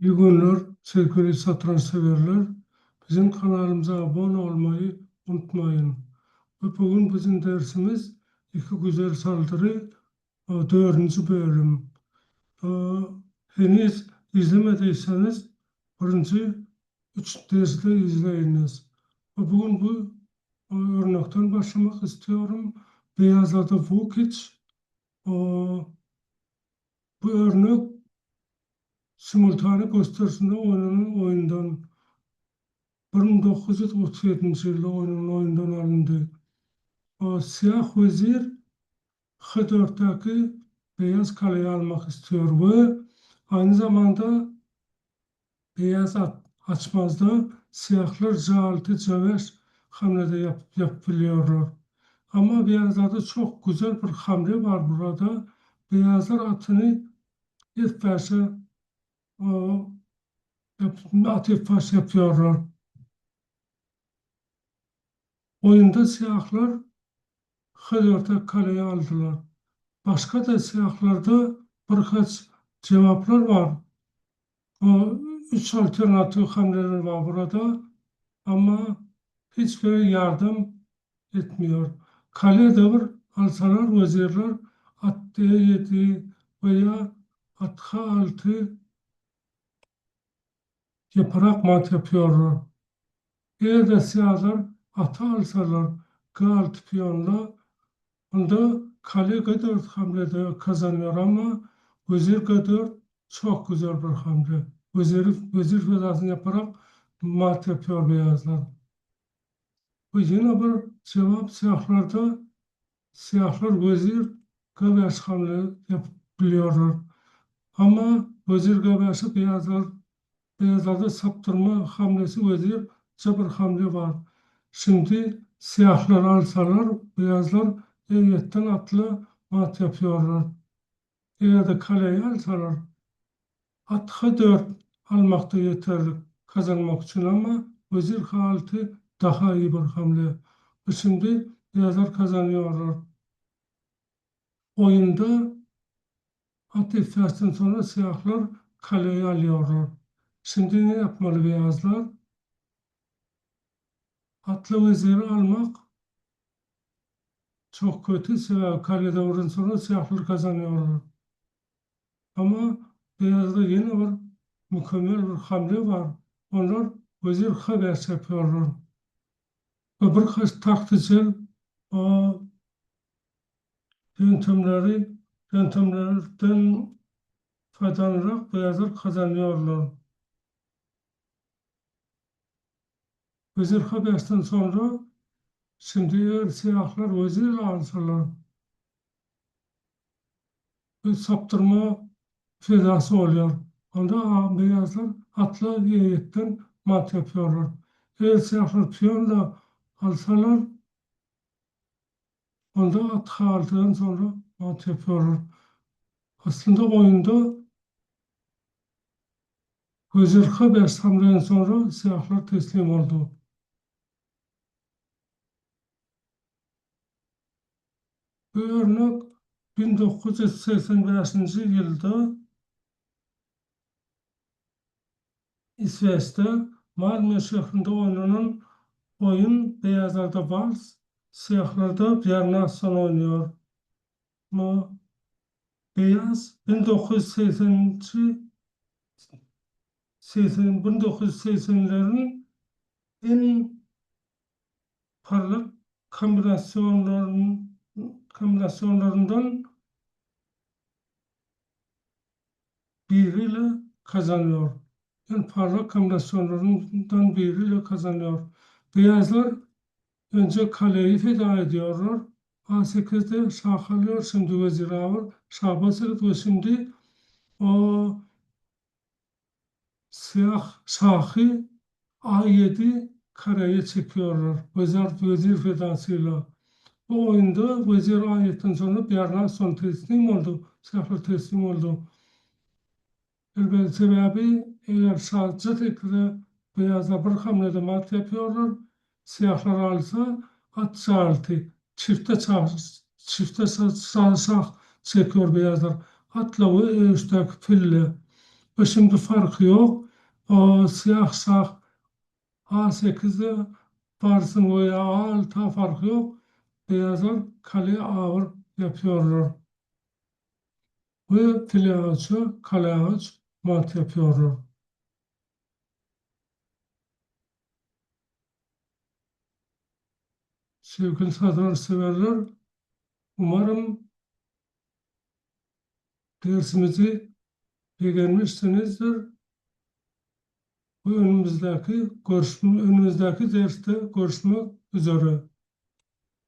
İyi günler sevgili satranç severler. Bizim kanalımıza abone olmayı unutmayın. Ve bugün bizim dersimiz iki güzel saldırı dördüncü bölüm. E, Henüz izlemediyseniz birinci üç dersi de izleyiniz. Ve bugün bu örnekten başlamak istiyorum. Beyazladı Vukic. E, Bu örnek simultane gösterisinde oynanan oyundan 1937 yılda oyundan alındı. O siyah vezir H4'teki beyaz kaleyi almak istiyor ve aynı zamanda beyaz açmazda siyahlar C6, C5 hamlede yapabiliyorlar. Ama beyazlarda çok güzel bir hamle var burada. Beyazlar atını ilk başta o, at ilk baş yapıyorlar. Oyunda siyahlar H4'te kaleyi aldılar. Başka da siyahlarda birkaç cevaplar var. O üç alternatif hamleler var burada ama hiçbir yardım etmiyor. Kale devir alsalar vezirler at D7 veya at H6 yaparak mat yapıyorlar. Eğer de siyahlar atı alsalar G6 piyonla onda kale G4 hamlede kazanıyor ama vezir G4 çok güzel bir hamle. Vezir fedasını yaparak mat yapıyor beyazlar. Bu yine bir cevap siyahlar vezir G5 hamle yapabiliyorlar. Ama vezir G5'i beyazlarda saptırma hamlesi vezir bir hamle var. Şimdi siyahlar alsalar beyazlar heyetten atla mat yapıyorlar. Eğer de kaleyi alsalar at H4 almakta yeterli kazanmak için ama vezir H6 daha iyi bir hamle. Şimdi beyazlar kazanıyorlar. Oyunda at iflasından sonra siyahlar kaleyi alıyorlar. Şimdi ne yapmalı beyazlar? Atlı veziri almak çok kötü. Kalede vurun sonra siyahlar kazanıyorlar. Ama beyazda yine var. Mükemmel bir hamle var. Onlar vezir H5 yapıyorlar. Ve birkaç taktiksel o yöntemleri, yöntemlerden faydalanarak beyazlar kazanıyorlar. Vezir H5'ten sonra şimdi eğer siyahlar vezir alsalar bir saptırma fedası oluyor. Onda beyazlar atla heyetten mat yapıyorlar. Eğer siyahlar piyonla alsalar onda at H6'dan sonra mat yapıyorlar. Aslında oyunda vezir H5 hamleden sonra siyahlar teslim oldu. Bu örnek 1985 yılda İsveç'te Malmö şehrinde oynanan oyun beyazlarda vals, siyahlarda Bjarnason oynuyor. Ama beyaz 1980'lerin en parlak kombinasyonlarından biriyle kazanıyor. En parlak kombinasyonlarından biriyle kazanıyor. Beyazlar önce kaleyi feda ediyorlar. A8'de şah alıyor, şimdi vezir alıyor. Şah basıyor ve şimdi o siyah şahı A7 kareye çekiyorlar. Vezir fedasıyla. Bu oyunda vezir A7'den sonra Bjarnason teslim oldu. Siyahlar teslim oldu. Elbette sebebi eğer sadece tekrar beyazlar bir hamlede mat yapıyorlar. Siyahlar alsa at C6. Çifte şah çekiyor beyazlar. Atla ve E3'teki fille. Şimdi farkı yok. O siyah şah A8'de varsın veya A6 farkı yok. Beyazlar kale ağır yapıyorlar. Ve file ağacı, kale ağaç mat yapıyorlar. Sevgili satranç severler, umarım dersimizi beğenmişsinizdir. Bu önümüzdeki derste görüşmek üzere.